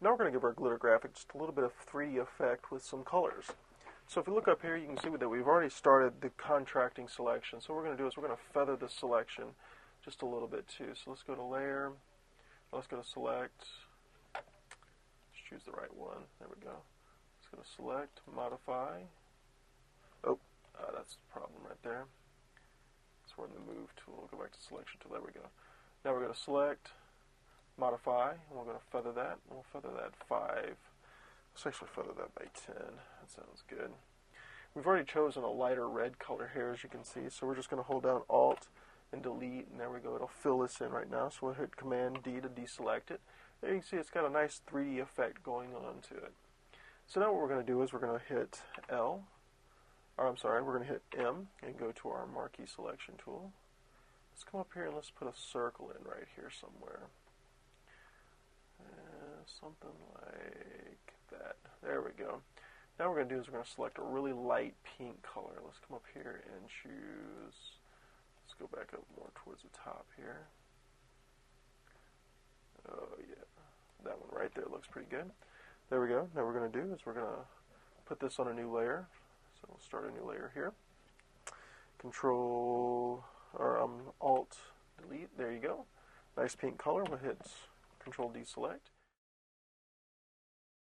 Now we're going to give our glitter graphic just a little bit of 3D effect with some colors. So if you look up here, you can see that we've already started the contracting selection. So what we're going to do is we're going to feather the selection just a little bit too. So let's go to Layer, let's go to Select, let's choose the right one, there we go. Let's go to Select, Modify. Oh, that's the problem right there. So we're in the Move tool, we'll go back to Selection tool, there we go. Now we're going to Select, Modify, and we're going to feather that, and we'll feather that 5. Let's actually feather that by 10. That sounds good. We've already chosen a lighter red color here, as you can see, so we're just going to hold down Alt and Delete, and there we go. It'll fill this in right now, so we'll hit Command D to deselect it. There you can see it's got a nice 3D effect going on to it. So now what we're going to do is we're going to hit we're going to hit M and go to our Marquee Selection tool. Let's come up here and let's put a circle in right here somewhere. Something like that. There we go. Now what we're going to do is we're going to select a really light pink color. Let's come up here and choose, let's go back up more towards the top here. Oh yeah, that one right there looks pretty good. There we go. Now what we're going to do is we're going to put this on a new layer. So we'll start a new layer here. Alt, Delete, there you go. Nice pink color. We'll hit Control Deselect.